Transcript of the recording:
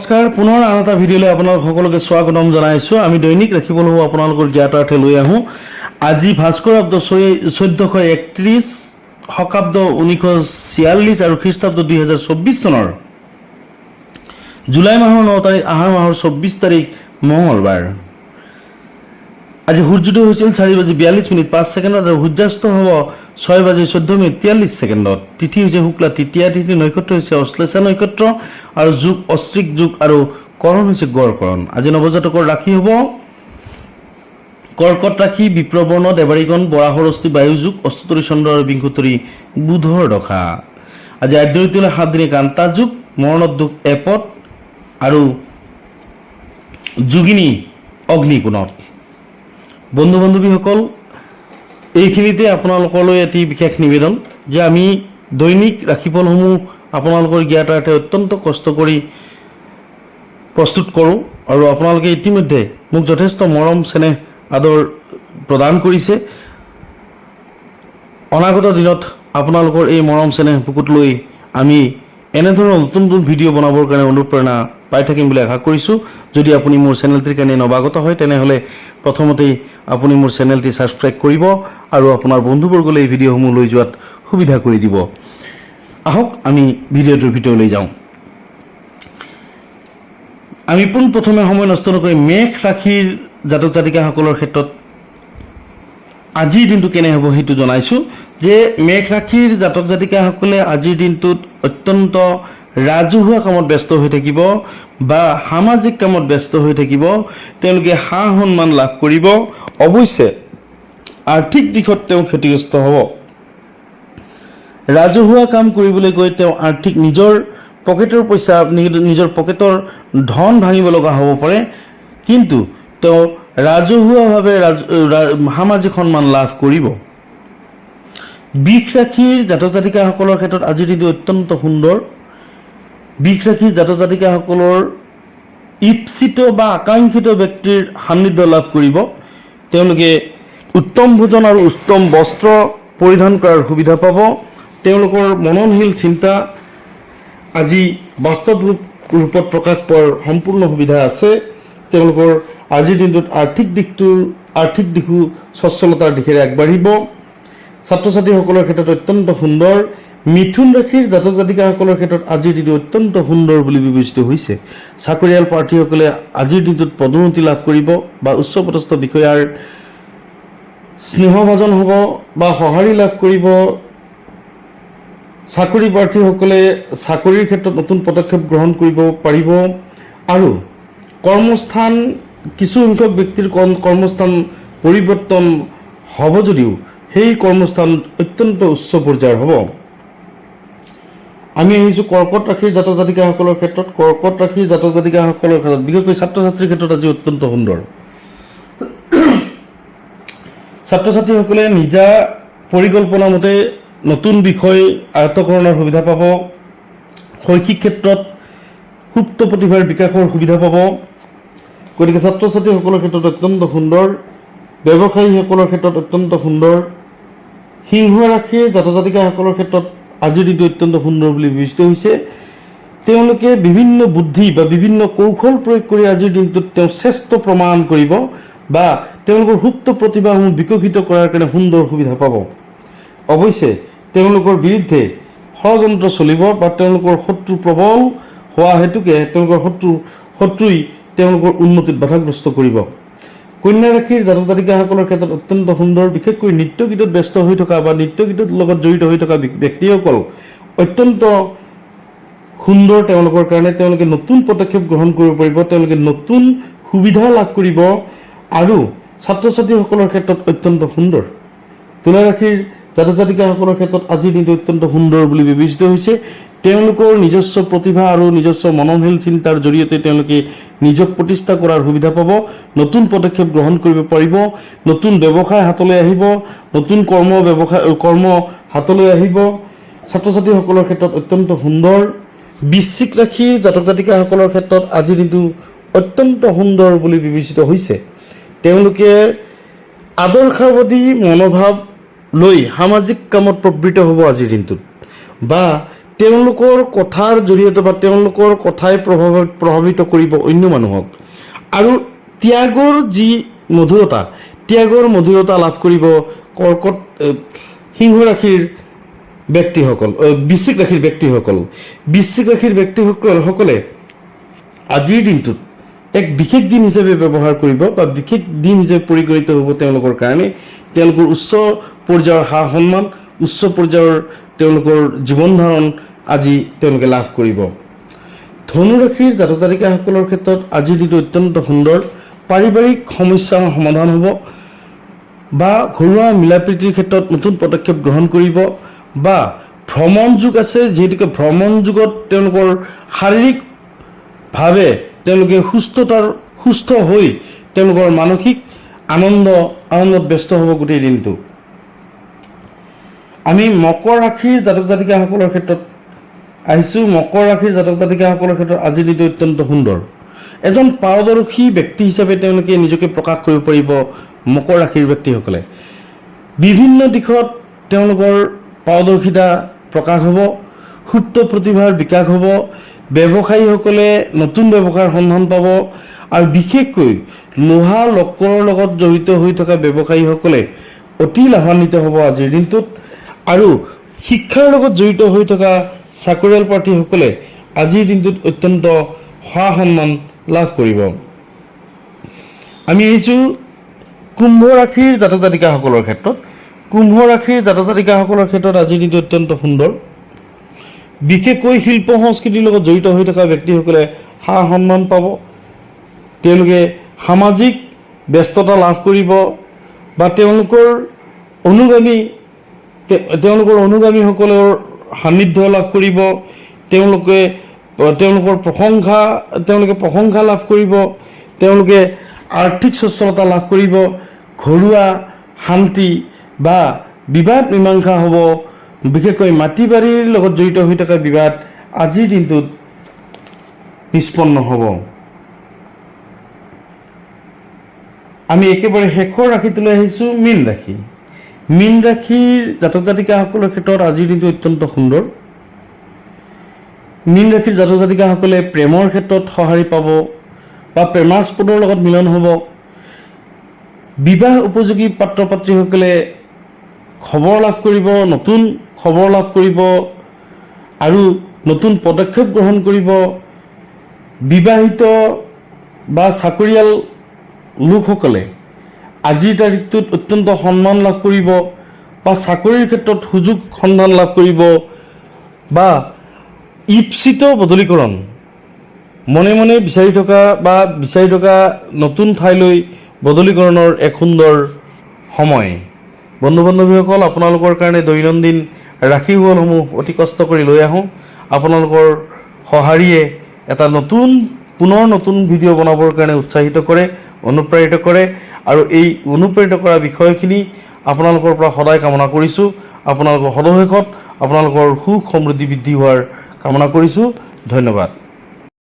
নমস্কাৰ পুনৰ আন এটা ভিডিঅ'লৈ আপোনালোক সকলোকে স্বাগতম জনাইছোঁ। আমি দৈনিক ৰাখিবলৈ হ'ব আপোনালোকৰ জ্ঞাতাৰ্থে লৈ আহোঁ। আজি ভাস্কৰাব্দ 1431 শকাব্দ 1946 আৰু খ্ৰীষ্টাব্দ 2024 চনৰ জুলাই মাহৰ 9 তাৰিখ আহাৰ মাহৰ 24 তাৰিখ মঙলবাৰ। আজি সূৰ্যোদয় হৈছিল 4:42 5 ছেকেণ্ডত আৰু সূৰ্যাস্ত হ'ব 6:14 43 ছেকেণ্ডত। তিথি হৈছে শুক্লা তৃতীয়া তিথি, নক্ষত্ৰ হৈছে অশ্লেষা নক্ষত্ৰ আৰু যোগ অশ্ৰিক যোগ আৰু কৰণ হৈছে গড়কৰণ। আজি নৱজাতকৰ ৰাশি হ'ব কৰ্কট ৰাশি, বিপ্ৰবৰ্ণ, দেৱাৰীগণ, বৰাহৰষ্টি, বায়ু যোগ, অস্তৰী চন্দ্ৰ আৰু বিংশোত্তৰী বুধৰ দশা। আজি আদ্যৰিতলৈ 7 দিনে কান্তা যোগ, মৰণত দুখ এপদ আৰু যোগিনী অগ্নিকোণত। বন্ধু বান্ধৱীসকল, এইখিনিতে আপোনালোকলৈ এটি বিশেষ নিবেদন যে আমি দৈনিক ৰাশিফলসমূহ আপোনালোকৰ জ্ঞাতাৰ্থে অত্যন্ত কষ্ট কৰি প্ৰস্তুত কৰোঁ আৰু আপোনালোকে ইতিমধ্যে মোক যথেষ্ট মৰম চেনেহ আদৰ প্ৰদান কৰিছে। অনাগত দিনত আপোনালোকৰ এই মৰম চেনেহ বুকুত লৈ আমি এনেধৰণৰ নতুন নতুন ভিডিঅ' বনাবৰ কাৰণে অনুপ্ৰেৰণা পাই থাকিম বুলি আশা কৰিছোঁ। যদি আপুনি মোৰ চেনেলটিৰ কাৰণে নৱাগত হয় তেনেহ'লে প্ৰথমতেই আপুনি মোৰ চেনেলটি ছাবস্ক্ৰাইব কৰিব আৰু আপোনাৰ বন্ধুবৰ্গলৈ এই ভিডিঅ'সমূহ লৈ যোৱাত সুবিধা কৰি দিব। আহক আমি ভিডিঅ'টোৰ ভিতৰলৈ যাওঁ। আমি পোনপ্ৰথমে সময় নষ্ট নকৰি মেষ ৰাশিৰ জাতক জাতিকাসকলৰ ক্ষেত্ৰত আজিৰ দিনটো কেনে হ'ব সেইটো জনাইছোঁ যে মেষ ৰাশিৰ জাতক জাতিকাসকলে আজিৰ দিনটোত অত্যন্ত ৰাজহুৱা কামত ব্যস্ত হৈ থাকিব বা সামাজিক কামত ব্যস্ত হৈ থাকিব। তেওঁলোকে সা সন্মান লাভ কৰিব। অৱশ্যে আৰ্থিক দিশত তেওঁ ক্ষতিগ্ৰস্ত হ'ব। ৰাজহুৱা কাম কৰিবলৈ গৈ তেওঁ আৰ্থিক নিজৰ পকেটৰ পইচা নিজৰ পকেটৰ ধন ভাঙিব লগা হ'ব পাৰে, কিন্তু তেওঁ ৰাজহুৱাভাৱে সামাজিক সন্মান লাভ কৰিব। বৃষ ৰাশিৰ জাতক জাতিকাসকলৰ ক্ষেত্ৰত আজিৰ দিনটো অত্যন্ত সুন্দৰ। বৃষ ৰাশিৰ জাতক জাতিকাসকলৰ ইপ্সিত বা আকাংক্ষিত ব্যক্তিৰ সান্নিধ্য লাভ কৰিব। তেওঁলোকে উত্তম ভোজন আৰু উত্তম বস্ত্ৰ পৰিধান কৰাৰ সুবিধা পাব। তেওঁলোকৰ মননশীল চিন্তা আজি বাস্তৱ ৰূপত প্ৰকাশ পোৱাৰ সম্পূৰ্ণ সুবিধা আছে। তেওঁলোকৰ আজিৰ দিনটোত আৰ্থিক দিশো স্বচ্ছলতাৰ দিশেৰে আগবাঢ়িব। ছাত্ৰ ছাত্ৰীসকলৰ ক্ষেত্ৰত অত্যন্ত সুন্দৰ। মিথুন ৰাশিৰ জাতক জাতিকাসকলৰ ক্ষেত্ৰত আজিৰ দিনটো অত্যন্ত সুন্দৰ বুলি বিবেচিত হৈছে। চাকৰিয়াল প্ৰাৰ্থীসকলে আজিৰ দিনটোত পদোন্নতি লাভ কৰিব বা উচ্চপদস্থ বিষয়াৰ স্নেহভাজন হ'ব বা সঁহাৰি লাভ কৰিব। চাকৰি প্ৰাৰ্থীসকলে চাকৰিৰ ক্ষেত্ৰত নতুন পদক্ষেপ গ্ৰহণ কৰিব পাৰিব আৰু কৰ্মস্থান কিছু সংখ্যক ব্যক্তিৰ কৰ্মস্থান পৰিৱৰ্তন হ'ব যদিও সেই কৰ্মস্থান অত্যন্ত উচ্চ পৰ্যায়ৰ হ'ব। আমি আহিছোঁ কৰ্কট ৰাশিৰ জাতক জাতিকাসকলৰ ক্ষেত্ৰত। কৰ্কট ৰাশিৰ জাতক জাতিকাসকলৰ ক্ষেত্ৰত বিশেষকৈ ছাত্ৰ ছাত্ৰীৰ ক্ষেত্ৰত আজি অত্যন্ত সুন্দৰ। ছাত্ৰ ছাত্ৰীসকলে নিজা পৰিকল্পনা মতে নতুন বিষয় আয়ত্তকৰণৰ সুবিধা পাব। শৈক্ষিক ক্ষেত্ৰত সুপ্ত প্ৰতিভাৰ বিকাশৰ সুবিধা পাব। গতিকে ছাত্ৰ ছাত্ৰীসকলৰ ক্ষেত্ৰত অত্যন্ত সুন্দৰ। ব্যৱসায়ীসকলৰ ক্ষেত্ৰত অত্যন্ত সুন্দৰ। সিংহ ৰাশিৰ জাতক জাতিকাসকলৰ ক্ষেত্ৰত আজিৰ দিনটো অত্যন্ত সুন্দৰ বুলি বিবেচিত হৈছে। তেওঁলোকে বিভিন্ন বুদ্ধি বা বিভিন্ন কৌশল প্ৰয়োগ কৰি আজিৰ দিনটোত তেওঁ শ্ৰেষ্ঠ প্ৰমাণ কৰিব বা তেওঁলোকৰ সুপ্ত প্ৰতিভাসমূহ বিকশিত কৰাৰ কাৰণে সুন্দৰ সুবিধা পাব। অৱশ্যে তেওঁলোকৰ বিৰুদ্ধে ষড়যন্ত্ৰ চলিব বা তেওঁলোকৰ শত্ৰু প্ৰবল হোৱা হেতুকে তেওঁলোকৰ শত্ৰুই তেওঁলোকৰ উন্নতিত বাধাগ্ৰস্ত কৰিব। কন্যা ৰাশিৰ জাতক জাতিকাসকলৰ ক্ষেত্ৰত অত্যন্ত সুন্দৰ। বিশেষকৈ নৃত্য গীতত ব্যস্ত হৈ থকা বা নৃত্য গীতৰ লগত জড়িত হৈ থকা ব্যক্তিসকল অত্যন্ত সুন্দৰ। তেওঁলোকৰ কাৰণে তেওঁলোকে নতুন পদক্ষেপ গ্ৰহণ কৰিব পাৰিব। তেওঁলোকে নতুন সুবিধা লাভ কৰিব আৰু ছাত্ৰ ছাত্ৰীসকলৰ ক্ষেত্ৰত অত্যন্ত সুন্দৰ। তুলা ৰাশিৰ জাতক জাতিকাসকলৰ ক্ষেত্ৰত আজিৰ দিনটো অত্যন্ত সুন্দৰ বুলি বিবেচিত হৈছে। তেওঁলোকৰ নিজস্ব প্ৰতিভা আৰু নিজস্ব মননশীল চিন্তাৰ জৰিয়তে তেওঁলোকে নিজক প্ৰতিষ্ঠা কৰাৰ সুবিধা পাব। নতুন পদক্ষেপ গ্ৰহণ কৰিব পাৰিব। নতুন ব্যৱসায় হাতলৈ আহিব। নতুন কৰ্ম হাতলৈ আহিব। ছাত্ৰ ছাত্ৰীসকলৰ ক্ষেত্ৰত অত্যন্ত সুন্দৰ। বৃশ্চিক ৰাশিৰ জাতক জাতিকাসকলৰ ক্ষেত্ৰত আজিৰ দিনটো অত্যন্ত সুন্দৰ বুলি বিবেচিত হৈছে। তেওঁলোকে আদৰ্শবাদী মনোভাৱ লৈ সামাজিক কামত প্ৰবৃত্ত হ'ব আজিৰ দিনটোত বা তেওঁলোকৰ কথাৰ জৰিয়তে বা তেওঁলোকৰ কথাই প্ৰভাৱিত কৰিব অন্য মানুহক। আৰু ত্যাগৰ যি মধুৰতা লাভ কৰিব সিংহ ৰাশিৰ ব্যক্তিসকল, বৃশ্চিক ৰাশিৰ ব্যক্তিসকলে আজিৰ দিনটোত এক বিশেষ দিন হিচাপে ব্যৱহাৰ কৰিব বা বিশেষ দিন হিচাপে পৰিগণিত হ'ব তেওঁলোকৰ কাৰণে। তেওঁলোকৰ উচ্চ পৰ্যায়ৰ সা সন্মান, উচ্চ পৰ্যায়ৰ তেওঁলোকৰ জীৱন ধাৰণ আজি তেওঁলোকে লাভ কৰিব। ধনুৰাশিৰ জাতক জাতিকাসকলৰ ক্ষেত্ৰত আজিৰ দিনটো অত্যন্ত সুন্দৰ। পাৰিবাৰিক সমস্যাৰ সমাধান হ'ব বা ঘৰুৱা মিলা প্ৰীতিৰ ক্ষেত্ৰত নতুন পদক্ষেপ গ্ৰহণ কৰিব বা ভ্ৰমণ যোগ আছে, যিহেতুকে ভ্ৰমণ যুগত তেওঁলোকৰ শাৰীৰিকভাৱে তেওঁলোকে সুস্থ হৈ তেওঁলোকৰ মানসিক আনন্দত ব্যস্ত হ'ব গোটেই দিনটো। আমি মকৰ ৰাশিৰ জাতক জাতিকাসকলৰ ক্ষেত্ৰত আহিছোঁ। মকৰ ৰাশিৰ জাতক জাতিকাসকলৰ ক্ষেত্ৰত আজিৰ দিনটো অত্যন্ত সুন্দৰ। এজন পাৰদৰ্শী ব্যক্তি হিচাপে তেওঁলোকে নিজকে প্ৰকাশ কৰিব পাৰিব। মকৰ ৰাশিৰ ব্যক্তিসকলে বিভিন্ন দিশত তেওঁলোকৰ পাৰদৰ্শিতা প্ৰকাশ হ'ব, সুপ্ত প্ৰতিভাৰ বিকাশ হ'ব, ব্যৱসায়ীসকলে নতুন ব্যৱসায়ৰ সন্ধান পাব আৰু বিশেষকৈ লোহা লক্কৰৰ লগত জড়িত হৈ থকা ব্যৱসায়ীসকলে অতি লাভান্বিত হ'ব আজিৰ দিনটোত। আৰু শিক্ষাৰ লগত জড়িত হৈ থকা চাকৰিয়াল প্ৰাৰ্থীসকলে আজিৰ দিনটোত অত্যন্ত সা সন্মান লাভ কৰিব। আমি আহিছোঁ কুম্ভ ৰাশিৰ জাতক জাতিকাসকলৰ ক্ষেত্ৰত। কুম্ভ ৰাশিৰ জাতক জাতিকাসকলৰ ক্ষেত্ৰত আজিৰ দিনটো অত্যন্ত সুন্দৰ। বিশেষকৈ শিল্প সংস্কৃতিৰ লগত জড়িত হৈ থকা ব্যক্তিসকলে সা সন্মান পাব। তেওঁলোকে সামাজিক ব্যস্ততা লাভ কৰিব বা তেওঁলোকৰ অনুগামীসকলৰ সান্নিধ্য লাভ কৰিব। তেওঁলোকে প্ৰশংসা লাভ কৰিব। তেওঁলোকে আৰ্থিক সচ্ছলতা লাভ কৰিব। ঘৰুৱা শান্তি বা বিবাদ মীমাংসা হ'ব। বিশেষকৈ মাটি বাৰীৰ লগত জড়িত হৈ থকা বিবাদ আজিৰ দিনটোত নিষ্পন্ন হ'ব। আমি একেবাৰে শেষৰ ৰাশিটোলৈ আহিছোঁ, মীন ৰাশি। মীন ৰাশিৰ জাতক জাতিকাসকলৰ ক্ষেত্ৰত আজিৰ দিনটো অত্যন্ত সুন্দৰ। মীন ৰাশিৰ জাতক জাতিকাসকলে প্ৰেমৰ ক্ষেত্ৰত সঁহাৰি পাব বা প্ৰেমাস্পদৰ লগত মিলন হ'ব। বিবাহ উপযোগী পাত্ৰ পাত্ৰীসকলে নতুন খবৰ লাভ কৰিব আৰু নতুন পদক্ষেপ গ্ৰহণ কৰিব। বিবাহিত বা চাকৰিয়াল লোকসকলে আজিৰ তাৰিখটোত অত্যন্ত সন্মান লাভ কৰিব বা চাকৰিৰ ক্ষেত্ৰত সুযোগ সন্ধান লাভ কৰিব বা ইপ্সিত বদলীকৰণ মনে মনে বিচাৰি থকা নতুন ঠাইলৈ বদলীকৰণৰ এক সুন্দৰ সময়। বন্ধু বান্ধৱীসকল, আপোনালোকৰ কাৰণে দৈনন্দিন ৰাশিফলসমূহ অতি কষ্ট কৰি লৈ আহোঁ। আপোনালোকৰ সঁহাৰিয়ে এটা পুনৰ নতুন ভিডিঅ' বনাবৰ কাৰণে উৎসাহিত কৰে, অনুপ্ৰাণিত কৰে আৰু এই অনুপ্ৰাণিত কৰা বিষয়খিনি আপোনালোকৰ পৰা সদায় কামনা কৰিছোঁ। আপোনালোকৰ সদশেষত আপোনালোকৰ সুখ সমৃদ্ধি বৃদ্ধি হোৱাৰ কামনা কৰিছোঁ। ধন্যবাদ।